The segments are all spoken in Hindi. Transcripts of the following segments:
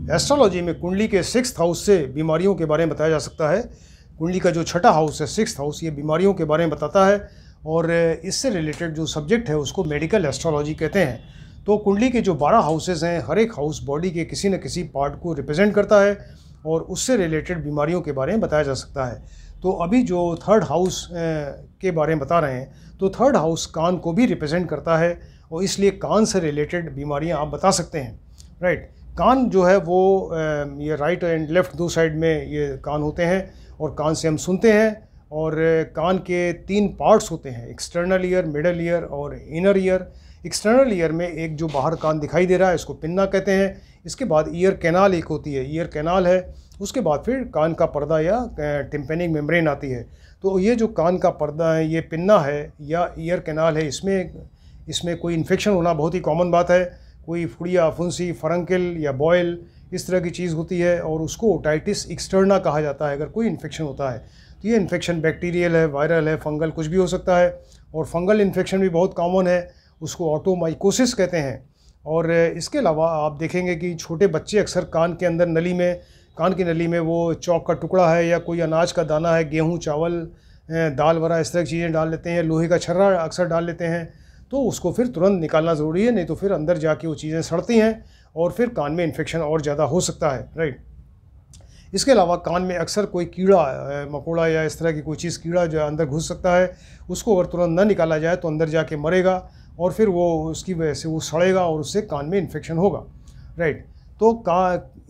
एस्ट्रोलॉजी में कुंडली के 6th हाउस से बीमारियों के बारे में बताया जा सकता है। कुंडली का जो छठा हाउस है 6th हाउस, ये बीमारियों के बारे में बताता है और इससे रिलेटेड जो सब्जेक्ट है उसको मेडिकल एस्ट्रोलॉजी कहते हैं। तो कुंडली के जो 12 हाउसेज हैं, हर एक हाउस बॉडी के किसी न किसी पार्ट को रिप्रेजेंट करता है और उससे रिलेटेड बीमारियों के बारे में बताया जा सकता है। तो अभी जो 3rd हाउस के बारे में बता रहे हैं, तो 3rd हाउस कान को भी रिप्रेजेंट करता है और इसलिए कान से रिलेटेड बीमारियां आप बता सकते हैं, राइट। कान जो है वो ये राइट एंड लेफ़्ट दो साइड में ये कान होते हैं और कान से हम सुनते हैं। और कान के 3 पार्ट्स होते हैं, एक्सटर्नल ईयर, मिडल ईयर और इनर ईयर। एक्सटर्नल ईयर में एक जो बाहर कान दिखाई दे रहा है इसको पिन्ना कहते हैं। इसके बाद ईयर कैनाल एक होती है, ईयर कैनाल है। उसके बाद फिर कान का पर्दा या टिम्पेनिक मेम्ब्रेन आती है। तो ये जो कान का पर्दा है, ये पिन्ना है या ईयर कैनाल है, इसमें कोई इन्फेक्शन होना बहुत ही कॉमन बात है। कोई फुड़िया, फुंसी, फरंकिल या बॉयल इस तरह की चीज़ होती है और उसको ओटाइटिस एक्सटर्ना कहा जाता है अगर कोई इन्फेक्शन होता है। तो ये इन्फेक्शन बैक्टीरियल है, वायरल है, फंगल, कुछ भी हो सकता है। और फंगल इन्फेक्शन भी बहुत कॉमन है, उसको ऑटोमाइकोसिस कहते हैं। और इसके अलावा आप देखेंगे कि छोटे बच्चे अक्सर कान के अंदर कान की नली में वो चौक का टुकड़ा है या कोई अनाज का दाना है, गेहूँ, चावल, दाल वगैरह इस तरह की चीज़ें डाल लेते हैं, लोहे का छर्रा अक्सर डाल लेते हैं। तो उसको फिर तुरंत निकालना ज़रूरी है, नहीं तो फिर अंदर जाके वो चीज़ें सड़ती हैं और फिर कान में इन्फेक्शन और ज़्यादा हो सकता है, राइट। इसके अलावा कान में अक्सर कोई कीड़ा मकोड़ा या इस तरह की कोई चीज़, कीड़ा जो अंदर घुस सकता है, उसको अगर तुरंत ना निकाला जाए तो अंदर जाके मरेगा और फिर वो उसकी वजह से वो सड़ेगा और उससे कान में इन्फेक्शन होगा, राइट। तो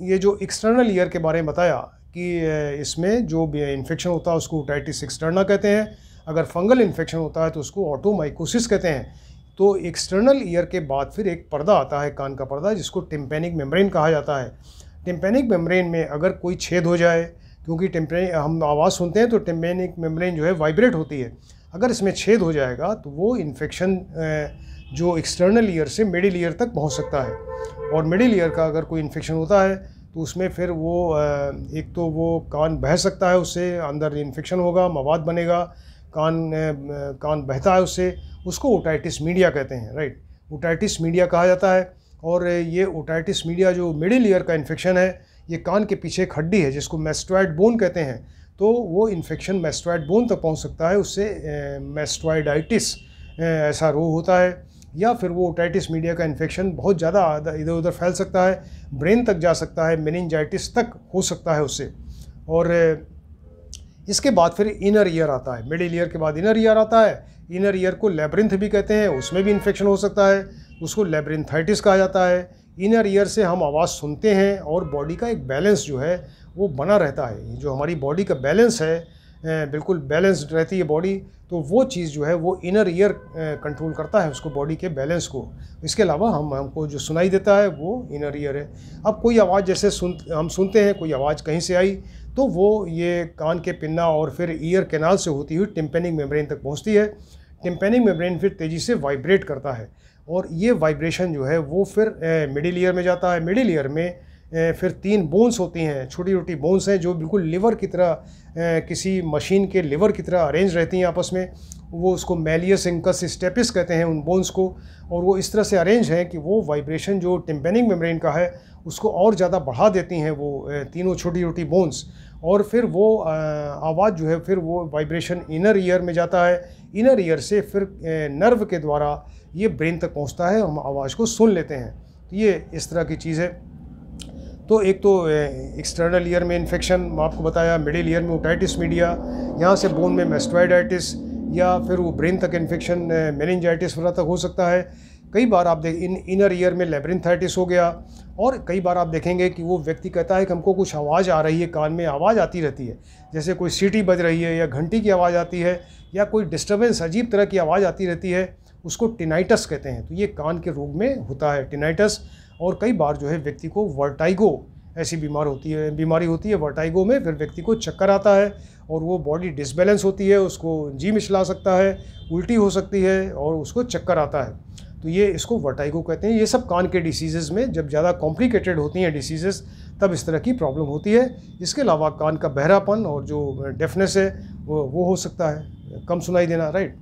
ये जो एक्सटर्नल ईयर के बारे में बताया कि इसमें जो इन्फेक्शन होता है उसको ओटाइटिस एक्सटर्ना कहते हैं। अगर फंगल इन्फेक्शन होता है तो उसको ऑटोमाइकोसिस कहते हैं। तो एक्सटर्नल ईयर के बाद फिर एक पर्दा आता है, कान का पर्दा, जिसको टिम्पेनिक मेम्ब्रेन कहा जाता है। टिम्पेनिक मेम्ब्रेन में अगर कोई छेद हो जाए, क्योंकि हम आवाज़ सुनते हैं तो टिम्पेनिक मेम्ब्रेन जो है वाइब्रेट होती है, अगर इसमें छेद हो जाएगा तो वो इन्फेक्शन जो एक्सटर्नल ईयर से मिडिल ईयर तक पहुंच सकता है। और मिडिल ईयर का अगर कोई इन्फेक्शन होता है तो उसमें फिर वो एक तो वो कान बह सकता है, उससे अंदर इन्फेक्शन होगा, मवाद बनेगा, कान बहता है उससे, उसको ओटाइटिस मीडिया कहते हैं, राइट। ओटाइटिस मीडिया कहा जाता है। और ये ओटाइटिस मीडिया जो मिडिल ईयर का इन्फेक्शन है, ये कान के पीछे एक हड्डी है जिसको मैस्टॉइड बोन कहते हैं। तो वो इन्फेक्शन मैस्टॉइड बोन तक पहुंच सकता है, उससे मैस्टॉइडाइटिस ऐसा रोग होता है। या फिर वो ओटाइटिस मीडिया का इन्फेक्शन बहुत ज़्यादा इधर उधर फैल सकता है, ब्रेन तक जा सकता है, मेनिंजाइटिस तक हो सकता है उससे। और इसके बाद फिर इनर ईयर आता है, मिडिल ईयर के बाद इनर ईयर आता है। इनर ईयर को लैब्रिंथ भी कहते हैं, उसमें भी इन्फेक्शन हो सकता है, उसको लैब्रिंथाइटिस कहा जाता है। इनर ईयर से हम आवाज़ सुनते हैं और बॉडी का एक बैलेंस जो है वो बना रहता है। जो हमारी बॉडी का बैलेंस है, बिल्कुल बैलेंस्ड रहती है बॉडी, तो वो चीज़ जो है वो इनर ईयर कंट्रोल करता है उसको, बॉडी के बैलेंस को। इसके अलावा हमको जो सुनाई देता है वो इनर ईयर है। अब कोई आवाज़ जैसे हम सुनते हैं, कोई आवाज़ कहीं से आई तो वो ये कान के पिन्ना और फिर ईयर कैनाल से होती हुई टिम्पेनिक मेम्ब्रेन तक पहुंचती है। टिम्पेनिक मेम्ब्रेन फिर तेज़ी से वाइब्रेट करता है और ये वाइब्रेशन जो है वो फिर मिडिल ईयर में जाता है। मिडिल ईयर में फिर 3 बोन्स होती हैं, छोटी छोटी बोन्स हैं जो बिल्कुल लिवर की तरह, किसी मशीन के लिवर की तरह अरेंज रहती हैं आपस में। वो उसको मैलियस इंकस स्टेपिस कहते हैं उन बोन्स को। और वो इस तरह से अरेंज हैं कि वो वाइब्रेशन जो टिम्पेनिक मेम्ब्रेन का है उसको और ज़्यादा बढ़ा देती हैं वो तीनों छोटी छोटी बोन्स। और फिर वो आवाज़ जो है फिर वो वाइब्रेशन इनर ईयर में जाता है। इनर ईयर से फिर नर्व के द्वारा ये ब्रेन तक पहुंचता है, हम आवाज़ को सुन लेते हैं। तो ये इस तरह की चीज़ है। तो एक तो एक्सटर्नल ईयर में इन्फेक्शन आपको बताया, मिडिल ईयर में ओटाइटिस मीडिया, यहाँ से बोन में मैस्टॉइडाइटिस, या फिर वो ब्रेन तक इन्फेक्शन मेनिंजाइटिस वगैरह तक हो सकता है। कई बार आप इनर ईयर में लैब्रिंथाइटिस हो गया। और कई बार आप देखेंगे कि वो व्यक्ति कहता है कि हमको कुछ आवाज़ आ रही है, कान में आवाज़ आती रहती है, जैसे कोई सीटी बज रही है या घंटी की आवाज़ आती है या कोई डिस्टर्बेंस, अजीब तरह की आवाज़ आती रहती है, उसको टिनाइटस कहते हैं। तो ये कान के रोग में होता है टिनाइटस। और कई बार जो है व्यक्ति को वर्टाइगो ऐसी बीमारी होती है। वर्टाइगो में फिर व्यक्ति को चक्कर आता है और वो बॉडी डिसबैलेंस होती है, उसको जी मिचला सकता है, उल्टी हो सकती है और उसको चक्कर आता है। तो ये इसको वर्टाइगो कहते हैं। ये सब कान के डिसीज़ में जब ज़्यादा कॉम्प्लिकेटेड होती हैं डिसीज़, तब इस तरह की प्रॉब्लम होती है। इसके अलावा कान का बहरापन और जो डेफनेस है वो हो सकता है, कम सुनाई देना, राइट।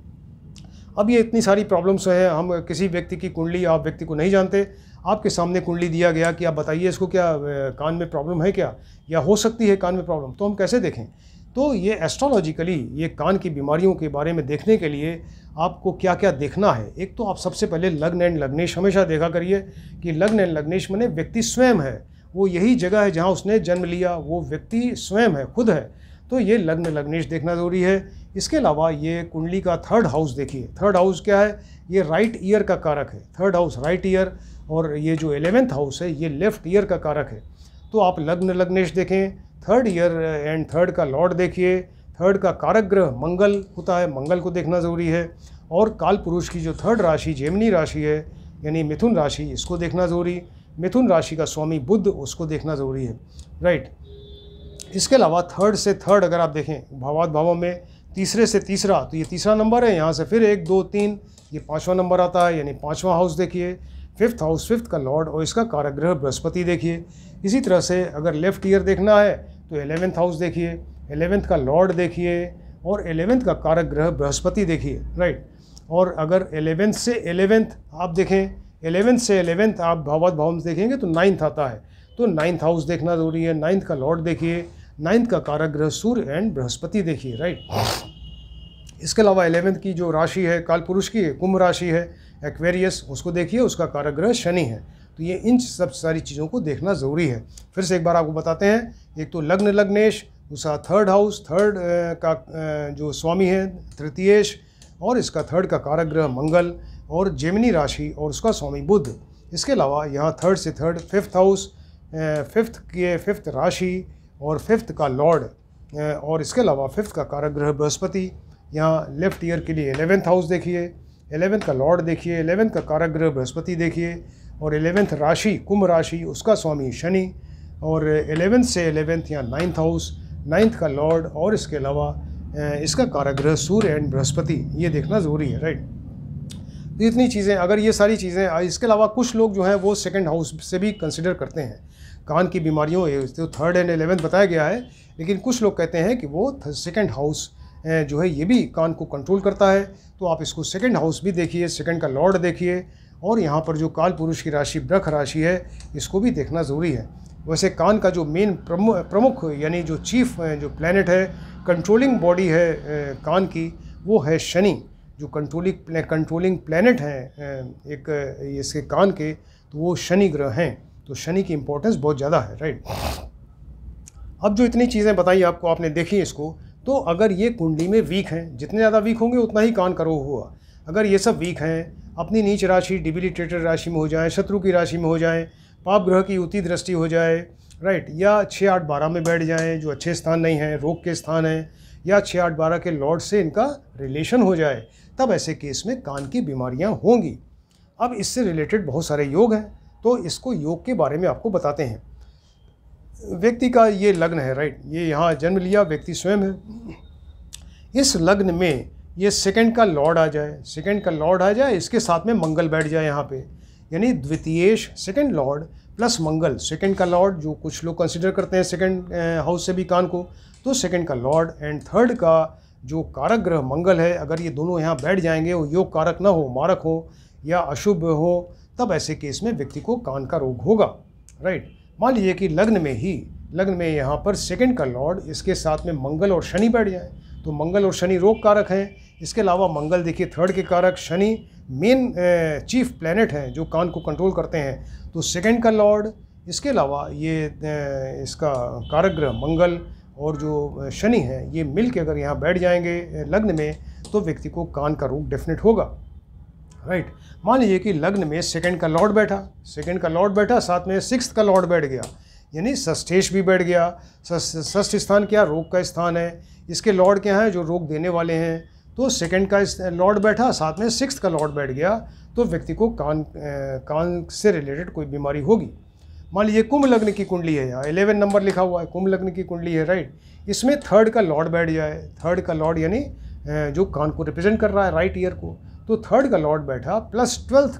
अब ये इतनी सारी प्रॉब्लम्स हैं, हम किसी व्यक्ति की कुंडली आप व्यक्ति को नहीं जानते, आपके सामने कुंडली दिया गया कि आप बताइए इसको क्या कान में प्रॉब्लम है क्या, या हो सकती है कान में प्रॉब्लम, तो हम कैसे देखें? तो ये एस्ट्रोलॉजिकली ये कान की बीमारियों के बारे में देखने के लिए आपको क्या क्या देखना है। एक तो आप सबसे पहले लग्न एंड लग्नेश हमेशा देखा करिए कि लग्न एंड लग्नेश माने व्यक्ति स्वयं है, वो यही जगह है जहाँ उसने जन्म लिया, वो व्यक्ति स्वयं है, खुद है, तो ये लग्न लग्नेश देखना ज़रूरी है। इसके अलावा ये कुंडली का थर्ड हाउस देखिए। थर्ड हाउस क्या है? ये राइट ईयर का कारक है। थर्ड हाउस राइट ईयर, और ये जो 11th हाउस है ये लेफ्ट ईयर का कारक है। तो आप लग्न लग्नेश देखें, थर्ड ईयर एंड थर्ड का लॉर्ड देखिए, थर्ड का कारक ग्रह मंगल होता है, मंगल को देखना ज़रूरी है। और काल पुरुष की जो थर्ड राशि जेमिनी राशि है यानी मिथुन राशि, इसको देखना ज़रूरी। मिथुन राशि का स्वामी बुध, उसको देखना ज़रूरी है, राइट। इसके अलावा थर्ड से थर्ड अगर आप देखें भावात भावों में, तीसरे से तीसरा, तो ये तीसरा नंबर है, यहाँ से फिर 1 2 3 ये 5वां नंबर आता है, यानी 5वां हाउस देखिए। फिफ्थ हाउस, फिफ्थ का लॉर्ड और इसका कारक ग्रह बृहस्पति देखिए। इसी तरह से अगर लेफ्ट ईयर देखना है तो 11th हाउस देखिए, 11th का लॉर्ड देखिए और 11th का कारक ग्रह बृहस्पति देखिए, राइट। और अगर 11th से 11th आप देखें, 11th से 11th आप भावात भाव में देखेंगे तो 9th आता है, तो 9th हाउस देखना ज़रूरी है। 9th का लॉर्ड देखिए, 9th का कारक ग्रह सूर्य एंड बृहस्पति देखिए, राइट। इसके अलावा 11th की जो राशि है काल पुरुष की कुंभ राशि है, एक्वेरियस, उसको देखिए, उसका कारक ग्रह शनि है। तो ये इन सब सारी चीज़ों को देखना ज़रूरी है। फिर से एक बार आपको बताते हैं, एक तो लग्न लग्नेश, दूसरा थर्ड हाउस, थर्ड का जो स्वामी है तृतीयेश, और इसका थर्ड का कारक ग्रह मंगल, और जेमिनी राशि और उसका स्वामी बुध। इसके अलावा यहाँ थर्ड से थर्ड फिफ्थ हाउस, फिफ्थ के फिफ्थ राशि और फिफ्थ का लॉर्ड, और इसके अलावा फिफ्थ का कारक ग्रह बृहस्पति। यहाँ लेफ्ट ईयर के लिए 11th हाउस देखिए, 11th का लॉर्ड देखिए, 11th का कारक ग्रह बृहस्पति देखिए, और 11th राशि कुंभ राशि, उसका स्वामी शनि, और 11th से 11th यहाँ 9th हाउस, 9th का लॉर्ड और इसके अलावा इसका कारक ग्रह सूर्य एंड बृहस्पति, ये देखना ज़रूरी है, राइट। तो इतनी चीज़ें, अगर ये सारी चीज़ें, इसके अलावा कुछ लोग जो हैं वो सेकंड हाउस से भी कंसिडर करते हैं कान की बीमारियों, तो थर्ड एंड 11th बताया गया है, लेकिन कुछ लोग कहते हैं कि वो सेकंड हाउस जो है ये भी कान को कंट्रोल करता है। तो आप इसको सेकंड हाउस भी देखिए, सेकंड का लॉर्ड देखिए, और यहाँ पर जो काल पुरुष की राशि वृष राशि है, इसको भी देखना ज़रूरी है। वैसे कान का जो मेन प्रमुख यानी जो चीफ जो प्लैनेट है, कंट्रोलिंग बॉडी है कान की, वो है शनि। जो कंट्रोलिंग प्लैनेट हैं एक इसके कान के, तो वो शनि ग्रह हैं। तो शनि की इम्पोर्टेंस बहुत ज़्यादा है, राइट। अब जो इतनी चीज़ें बताई आपको, आपने देखी इसको, तो अगर ये कुंडली में वीक हैं, जितने ज़्यादा वीक होंगे उतना ही कान का रोग हुआ। अगर ये सब वीक हैं, अपनी नीच राशि डिबिलिटेटेड राशि में हो जाए, शत्रु की राशि में हो जाए, पाप ग्रह की युति दृष्टि हो जाए, राइट, या 6 8 12 में बैठ जाएँ जो अच्छे स्थान नहीं हैं, रोग के स्थान हैं, या 6 8 12 के लॉर्ड से इनका रिलेशन हो जाए, तब ऐसे केस में कान की बीमारियाँ होंगी। अब इससे रिलेटेड बहुत सारे योग हैं, तो इसको योग के बारे में आपको बताते हैं। व्यक्ति का ये लग्न है, राइट, ये यहाँ जन्म लिया व्यक्ति स्वयं है। इस लग्न में ये सेकंड का लॉर्ड आ जाए, सेकंड का लॉर्ड आ जाए, इसके साथ में मंगल बैठ जाए यहाँ पे, यानी द्वितीयेश सेकंड लॉर्ड प्लस मंगल। सेकंड का लॉर्ड जो कुछ लोग कंसिडर करते हैं सेकंड हाउस से भी कान को, तो सेकंड का लॉर्ड एंड थर्ड का जो कारक ग्रह मंगल है, अगर ये दोनों यहाँ बैठ जाएंगे, वो योग कारक ना हो, मारक हो या अशुभ हो, तब ऐसे केस में व्यक्ति को कान का रोग होगा, राइट। मान लीजिए कि लग्न में यहाँ पर सेकंड का लॉर्ड, इसके साथ में मंगल और शनि बैठ जाए, तो मंगल और शनि रोग कारक हैं। इसके अलावा मंगल देखिए थर्ड के कारक, शनि मेन चीफ प्लैनेट हैं जो कान को कंट्रोल करते हैं, तो सेकंड का लॉर्ड, इसके अलावा ये इसका कारक ग्रह मंगल और जो शनि है, ये मिल के अगर यहाँ बैठ जाएंगे लग्न में, तो व्यक्ति को कान का रोग डेफिनेट होगा, राइट। मान लीजिए कि लग्न में सेकंड का लॉर्ड बैठा, साथ में सिक्स्थ का लॉर्ड बैठ गया, यानी षष्ठेश भी बैठ गया। षष्ठ स्थान क्या, रोग का स्थान है, इसके लॉर्ड क्या है, जो रोग देने वाले हैं। तो सेकंड का लॉर्ड बैठा, साथ में सिक्स्थ का लॉर्ड बैठ गया, तो व्यक्ति को कान से रिलेटेड कोई बीमारी होगी। मान लीजिए कुंभ लग्न की कुंडली है, यहाँ 11 नंबर लिखा हुआ है, कुंभ लग्न की कुंडली है, राइट। इसमें थर्ड का लॉर्ड बैठ जाए, थर्ड का लॉर्ड यानी जो कान को रिप्रेजेंट कर रहा है, राइट ईयर को, तो थर्ड का लॉर्ड बैठा प्लस 12th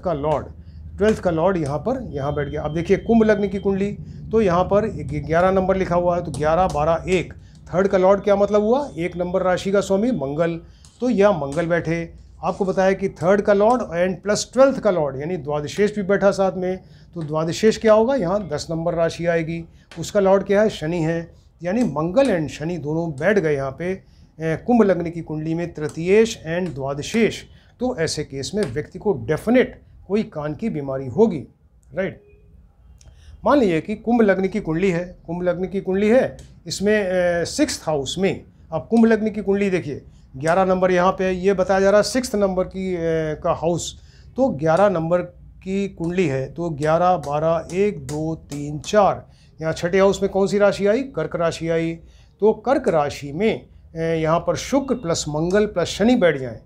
का लॉर्ड यहाँ बैठ गया। अब देखिए कुंभ लग्न की कुंडली, तो यहाँ पर 11 नंबर लिखा हुआ है, तो 11 12 1, थर्ड का लॉर्ड क्या मतलब हुआ, 1 नंबर राशि का स्वामी मंगल, तो यह मंगल बैठे। आपको बताया कि थर्ड का लॉर्ड एंड प्लस 12th का लॉर्ड यानी द्वादशेष भी बैठा साथ में, तो द्वादशेष क्या होगा, यहाँ 10 नंबर राशि आएगी, उसका लॉर्ड क्या है, शनि है, यानी मंगल एंड शनि दोनों बैठ गए यहाँ पे कुंभ लग्न की कुंडली में तृतीयेश एंड द्वादशेष। तो ऐसे केस में व्यक्ति को डेफिनेट कोई कान की बीमारी होगी, राइट। मान लीजिए कि कुंभ लग्न की कुंडली है, कुंभ लग्न की कुंडली है, इसमें 6th हाउस में, अब कुंभ लग्न की कुंडली देखिए 11 नंबर यहाँ पे ये बताया जा रहा है 6th नंबर की का हाउस, तो 11 नंबर की कुंडली है, तो 11 12 1 2 3 4, यहाँ छठे हाउस में कौन सी राशि आई, कर्क राशि आई। तो कर्क राशि में यहाँ पर शुक्र प्लस मंगल प्लस शनि बैठ जाएं।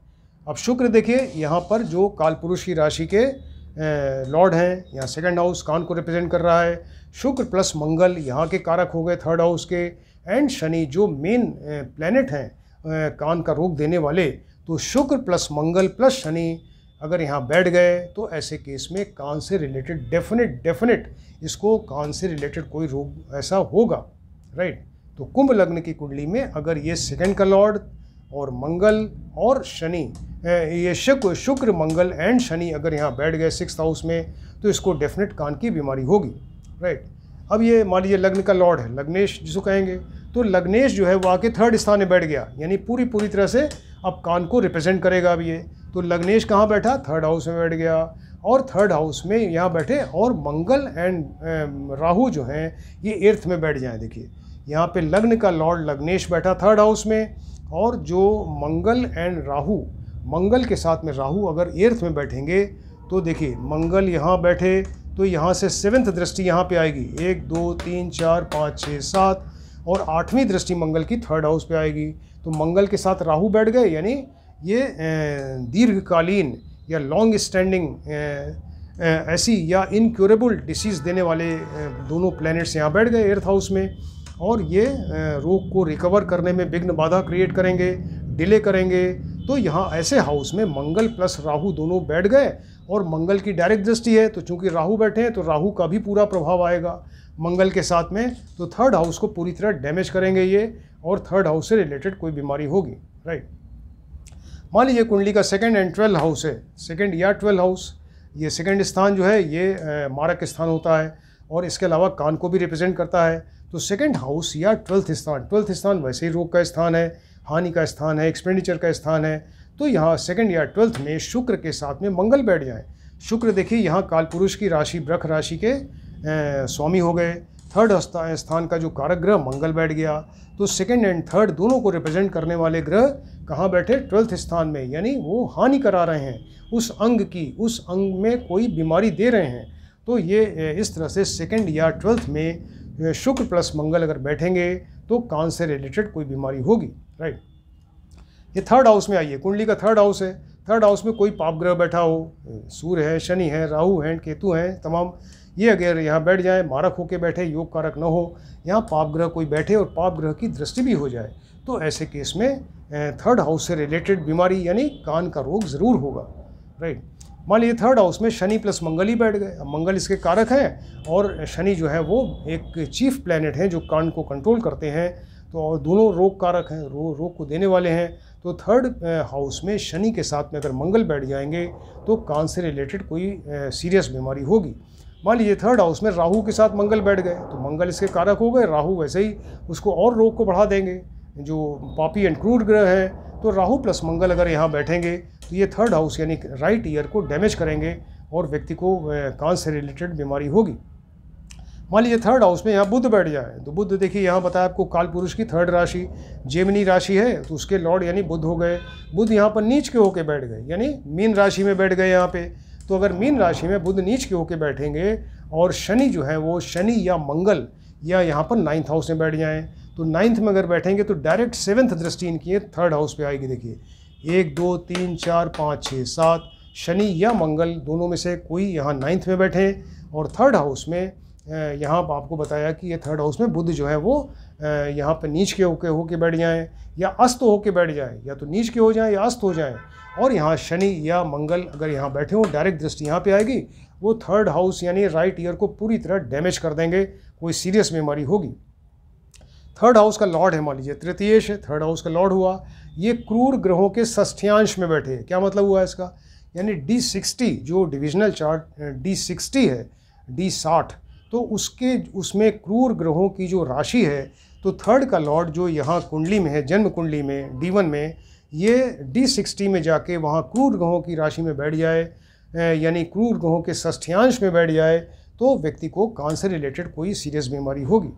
अब शुक्र देखिए यहाँ पर जो कालपुरुष की राशि के लॉर्ड हैं, यहाँ सेकंड हाउस कान को रिप्रेजेंट कर रहा है, शुक्र प्लस मंगल यहाँ के कारक हो गए थर्ड हाउस के, एंड शनि जो मेन प्लैनेट हैं कान का रोग देने वाले, तो शुक्र प्लस मंगल प्लस शनि अगर यहाँ बैठ गए तो ऐसे केस में कान से रिलेटेड डेफिनेट इसको कान से रिलेटेड कोई रोग ऐसा होगा, राइट। तो कुंभ लग्न की कुंडली में अगर ये सेकंड का लॉर्ड और मंगल और शनि, ये शुक्र मंगल एंड शनि अगर यहाँ बैठ गए 6th हाउस में, तो इसको डेफिनेट कान की बीमारी होगी, राइट। अब ये मान लीजिए लग्न का लॉर्ड है लग्नेश जिसको कहेंगे, तो लग्नेश जो है वो आके 3rd स्थान में बैठ गया, यानी पूरी तरह से अब कान को रिप्रेजेंट करेगा। अब ये तो लग्नेश कहाँ बैठा, 3rd हाउस में बैठ गया, और 3rd हाउस में यहाँ बैठे, और मंगल एंड राहु जो हैं ये 8th में बैठ जाएं। देखिए यहाँ पे लग्न का लॉर्ड लग्नेश बैठा 3rd हाउस में, और जो मंगल एंड राहु, मंगल के साथ में राहु अगर 8th में बैठेंगे, तो देखिए मंगल यहाँ बैठे तो यहाँ से 7th दृष्टि यहाँ पे आएगी, 1 2 3 4 5 6 7, और 8वीं दृष्टि मंगल की 3rd हाउस पे आएगी। तो मंगल के साथ राहु बैठ गए, यानी ये दीर्घकालीन या लॉन्ग स्टैंडिंग ऐसी या इनक्योरेबल डिसीज़ देने वाले दोनों प्लैनेट्स यहाँ बैठ गए 8th हाउस में, और ये रोग को रिकवर करने में विघ्न बाधा क्रिएट करेंगे, डिले करेंगे। तो यहाँ ऐसे हाउस में मंगल प्लस राहु दोनों बैठ गए, और मंगल की डायरेक्ट दृष्टि है, तो चूंकि राहु बैठे हैं तो राहु का भी पूरा प्रभाव आएगा मंगल के साथ में, तो 3rd हाउस को पूरी तरह डैमेज करेंगे ये, और 3rd हाउस से रिलेटेड कोई बीमारी होगी, राइट। मान लीजिए कुंडली का 2nd एंड 12th हाउस है, 2nd या 12th हाउस, ये 2nd स्थान जो है ये मारक स्थान होता है, और इसके अलावा कान को भी रिप्रेजेंट करता है। तो 2nd हाउस या 12th स्थान, 12th स्थान वैसे ही रोग का स्थान है, हानि का स्थान है, एक्सपेंडिचर का स्थान है। तो यहाँ 2nd या 12th में शुक्र के साथ में मंगल बैठ जाए। शुक्र देखिए यहाँ कालपुरुष की राशि वृष राशि के स्वामी हो गए, 3rd स्थान का जो कारक ग्रह मंगल बैठ गया। तो 2nd एंड 3rd दोनों को रिप्रेजेंट करने वाले ग्रह कहाँ बैठे, 12th स्थान में, यानी वो हानि करा रहे हैं उस अंग की, उस अंग में कोई बीमारी दे रहे हैं। तो ये इस तरह से 2nd या 12th में शुक्र प्लस मंगल अगर बैठेंगे तो कान से रिलेटेड कोई बीमारी होगी, राइट। ये 3rd हाउस में आइए, कुंडली का 3rd हाउस है, 3rd हाउस में कोई पाप ग्रह बैठा हो, सूर्य है, शनि है, राहु हैं, केतु हैं, तमाम ये अगर यहाँ बैठ जाए, मारक होके बैठे, योग कारक न हो, यहाँ पाप ग्रह कोई बैठे और पाप ग्रह की दृष्टि भी हो जाए, तो ऐसे केस में 3rd हाउस से रिलेटेड बीमारी यानी कान का रोग ज़रूर होगा, राइट। मान लीजिए 3rd हाउस में शनि प्लस मंगल ही बैठ गए, अब मंगल इसके कारक हैं, और शनि जो है वो एक चीफ प्लैनेट हैं जो कान को कंट्रोल करते हैं, तो और दोनों रोग कारक हैं, रोग को देने वाले हैं। तो 3rd हाउस में शनि के साथ में अगर मंगल बैठ जाएंगे तो कान से रिलेटेड कोई सीरियस बीमारी होगी। मान लीजिए 3rd हाउस में राहु के साथ मंगल बैठ गए, तो मंगल इसके कारक हो गए, राहु वैसे ही उसको और रोग को बढ़ा देंगे, जो पापी एंड क्रूर ग्रह हैं। तो राहु प्लस मंगल अगर यहाँ बैठेंगे तो ये 3rd हाउस यानी राइट ईयर को डैमेज करेंगे और व्यक्ति को कान से रिलेटेड बीमारी होगी। मान लीजिए 3rd हाउस में यहाँ बुध बैठ जाए, तो बुध देखिए यहाँ बताया आपको कालपुरुष की 3rd राशि जेमिनी राशि है, तो उसके लॉर्ड यानी बुध हो गए। बुध यहाँ पर नीच के होके बैठ गए, यानी मीन राशि में बैठ गए यहाँ पे। तो अगर मीन राशि में बुध नीच के होके बैठेंगे और शनि जो है वो शनि या मंगल या यहाँ पर 9th हाउस में बैठ जाएँ, तो 9th में अगर बैठेंगे तो डायरेक्ट 7th दृष्टि इनकी 3rd हाउस पे आएगी। देखिए 1 2 3 4 5 6 7 शनि या मंगल दोनों में से कोई यहाँ 9th में बैठे, और 3rd हाउस में यहाँ आपको बताया कि ये 3rd हाउस में बुध जो है वो यहाँ पे नीच के होके बैठ जाएं या अस्त होके बैठ जाएं, या तो नीच के हो जाएं या अस्त हो जाएं। और यहाँ शनि या मंगल अगर यहाँ बैठे हो, डायरेक्ट दृष्टि यहाँ पे आएगी, वो 3rd हाउस यानी राइट ईयर को पूरी तरह डैमेज कर देंगे, कोई सीरियस बीमारी होगी। थर्ड हाउस का लॉर्ड है, मान लीजिए तृतीयेश है, थर्ड हाउस का लॉर्ड हुआ, ये क्रूर ग्रहों के षष्ठ्यांश में बैठे। क्या मतलब हुआ इसका, यानी D60 जो डिविजनल चार्ट D60 है, D60, तो उसमें क्रूर ग्रहों की जो राशि है, तो थर्ड का लॉर्ड जो यहाँ कुंडली में है, जन्म कुंडली में D1 में, ये D60 में जाके वहाँ क्रूर ग्रहों की राशि में बैठ जाए, यानी क्रूर ग्रहों के षष्ठ्यांश में बैठ जाए, तो व्यक्ति को कान से रिलेटेड कोई सीरियस बीमारी होगी,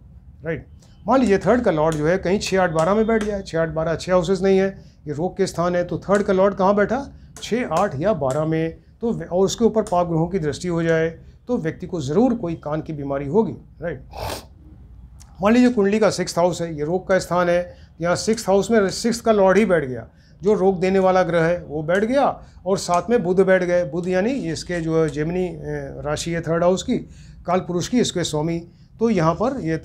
राइट। मान लीजिए थर्ड का लॉर्ड जो है कहीं 6, 8, 12 में बैठ जाए। 6, 8, 12 अच्छे हाउसेस नहीं है, ये रोग के स्थान है, तो थर्ड का लॉर्ड कहाँ बैठा, 6, 8 या 12 में, तो और उसके ऊपर पाप ग्रहों की दृष्टि हो जाए, तो व्यक्ति को ज़रूर कोई कान की बीमारी होगी, राइट। मान लीजिए कुंडली का 6th हाउस है, ये रोग का स्थान है, यहाँ 6th हाउस में 6th का लॉर्ड ही बैठ गया, जो रोग देने वाला ग्रह है वो बैठ गया, और साथ में बुध बैठ गए। बुध यानी इसके जो जेमिनी राशि है थर्ड हाउस की, काल पुरुष की, इसके स्वामी, तो यहाँ पर ये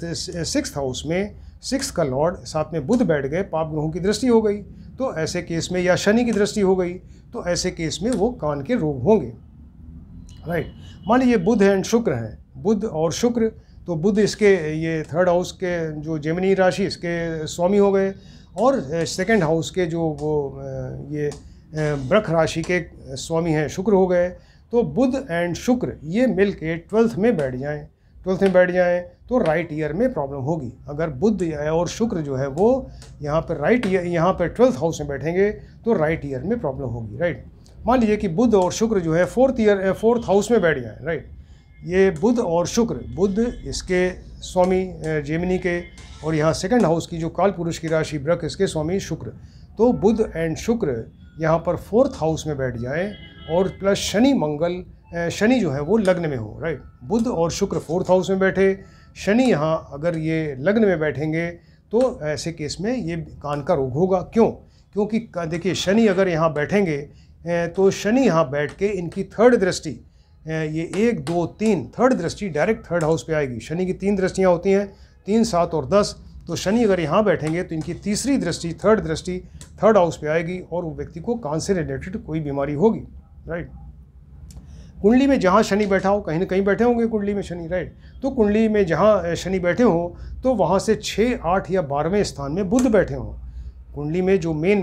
6th हाउस में 6th का लॉर्ड साथ में बुध बैठ गए, पाप ग्रहों की दृष्टि हो गई, तो ऐसे केस में, या शनि की दृष्टि हो गई, तो ऐसे केस में वो कान के रोग होंगे, राइट। मान लीजिए बुध एंड शुक्र हैं, बुध और शुक्र, तो बुध इसके ये थर्ड हाउस के जो जेमिनी राशि इसके स्वामी हो गए, और सेकंड हाउस के जो वो ये वृष राशि के स्वामी हैं शुक्र हो गए। तो बुध एंड शुक्र ये मिल के 12th में बैठ जाएं, 12th में बैठ जाएं तो राइट ईयर में प्रॉब्लम होगी। अगर बुध और शुक्र जो है वो यहाँ पर राइट ईयर, यहाँ पर 12th हाउस में बैठेंगे तो राइट ईयर में प्रॉब्लम होगी, राइट। मान लीजिए कि बुध और शुक्र जो है 4th हाउस में बैठ जाएँ, राइट। ये बुध और शुक्र, बुध इसके स्वामी जेमिनी के, और यहाँ सेकंड हाउस की जो काल पुरुष की राशि वृष इसके स्वामी शुक्र, तो बुध एंड शुक्र यहाँ पर 4th हाउस में बैठ जाएं, और प्लस शनि मंगल, शनि जो है वो लग्न में हो, राइट। बुध और शुक्र 4th हाउस में बैठे, शनि यहाँ अगर ये लग्न में बैठेंगे तो ऐसे केस में ये कान का रोग होगा। क्यों? क्योंकि देखिए शनि अगर यहाँ बैठेंगे तो शनि यहाँ बैठ के इनकी थर्ड दृष्टि, ये 1, 2, 3 थर्ड दृष्टि डायरेक्ट थर्ड हाउस पे आएगी। शनि की 3 दृष्टियाँ होती हैं, 3, 7 और 10, तो शनि अगर यहाँ बैठेंगे तो इनकी तीसरी दृष्टि, थर्ड दृष्टि थर्ड हाउस पे आएगी, और वो व्यक्ति को कान से रिलेटेड कोई बीमारी होगी, राइट। कुंडली में जहाँ शनि बैठा हो, कहीं ना कहीं बैठे होंगे कुंडली में शनि, राइट। तो कुंडली में जहाँ शनि बैठे हों तो वहाँ से 6, 8 या 12वें स्थान में बुध बैठे हों। कुंडली में जो मेन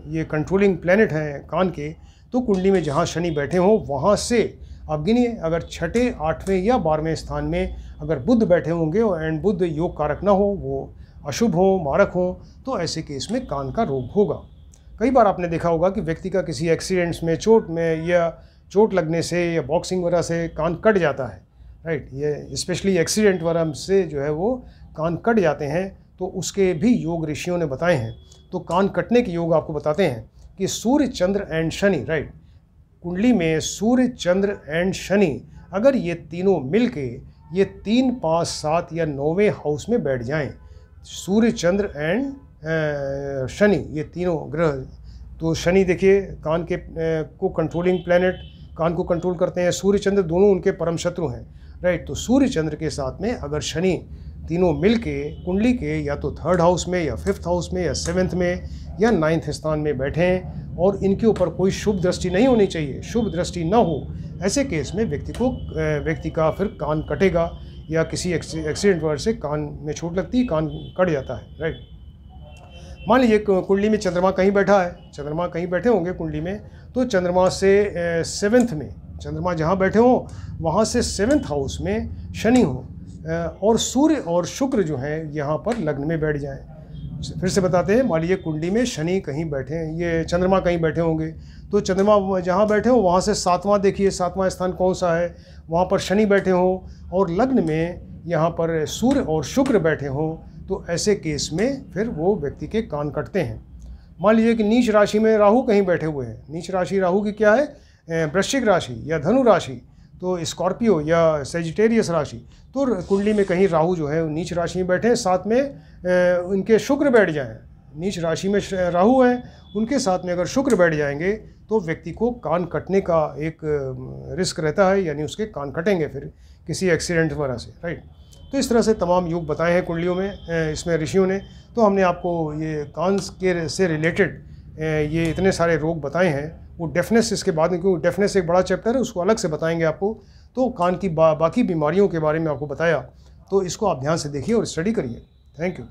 ये कंट्रोलिंग प्लैनेट हैं कान के, तो कुंडली में जहाँ शनि बैठे हों वहाँ से आप गिनिए, अगर 6, 8वें या 12वें स्थान में अगर बुध बैठे होंगे एंड बुध योग कारक ना हो, वो अशुभ हो, मारक हो, तो ऐसे केस में कान का रोग होगा। कई बार आपने देखा होगा कि व्यक्ति का किसी एक्सीडेंट्स में, चोट में, या चोट लगने से या बॉक्सिंग वगैरह से कान कट जाता है, राइट। ये स्पेशली एक्सीडेंट वगैरह से जो है वो कान कट जाते हैं, तो उसके भी योग ऋषियों ने बताए हैं। तो कान कटने के योग आपको बताते हैं कि सूर्य, चंद्र एंड शनि, राइट। कुंडली में सूर्य, चंद्र एंड शनि अगर ये तीनों मिलके ये 3, 5, 7 या 9वें हाउस में बैठ जाएं, सूर्य, चंद्र एंड शनि ये तीनों ग्रह, तो शनि देखिए कान के को कंट्रोलिंग प्लैनेट, कान को कंट्रोल करते हैं। सूर्य, चंद्र दोनों उनके परम शत्रु हैं, राइट। तो सूर्य, चंद्र के साथ में अगर शनि तीनों मिलके कुंडली के या तो थर्ड हाउस में या 5th हाउस में या 7th में या 9th स्थान में बैठें, और इनके ऊपर कोई शुभ दृष्टि नहीं होनी चाहिए, शुभ दृष्टि ना हो, ऐसे केस में व्यक्ति का फिर कान कटेगा, या किसी एक्सीडेंट वजह से कान में चोट लगती है, कान कट जाता है, राइट। मान लीजिए कुंडली में चंद्रमा कहीं बैठा है, चंद्रमा कहीं बैठे होंगे कुंडली में, तो चंद्रमा से 7th में, चंद्रमा जहाँ बैठे हों वहाँ से 7th हाउस में शनि हो, और सूर्य और शुक्र जो हैं यहाँ पर लग्न में बैठ जाएं। फिर से बताते हैं, मान लीजिए कुंडली में शनि कहीं बैठे हैं, ये चंद्रमा कहीं बैठे होंगे, तो चंद्रमा जहाँ बैठे हो वहाँ से 7वां देखिए, 7वां स्थान कौन सा है, वहाँ पर शनि बैठे हों, और लग्न में यहाँ पर सूर्य और शुक्र बैठे हों, तो ऐसे केस में फिर वो व्यक्ति के कान कटते हैं। मान लीजिए कि नीच राशि में राहु कहीं बैठे हुए हैं, नीच राशि राहु की क्या है, वृश्चिक राशि या धनु राशि, तो स्कॉर्पियो या सेजिटेरियस राशि, तो कुंडली में कहीं राहु जो है नीच राशि में बैठे, साथ में उनके शुक्र बैठ जाएं। नीच राशि में राहु हैं, उनके साथ में अगर शुक्र बैठ जाएंगे तो व्यक्ति को कान कटने का एक रिस्क रहता है, यानी उसके कान कटेंगे फिर किसी एक्सीडेंट वगैरह से, राइट। तो इस तरह से तमाम योग बताए हैं कुंडलियों में, इसमें ऋषियों ने। तो हमने आपको ये कान के से रिलेटेड ये इतने सारे रोग बताए हैं। वो डेफनेस इसके बाद में, क्योंकि डेफनेस एक बड़ा चैप्टर है, उसको अलग से बताएंगे आपको। तो कान की बाकी बीमारियों के बारे में आपको बताया, तो इसको आप ध्यान से देखिए और स्टडी करिए। Thank you.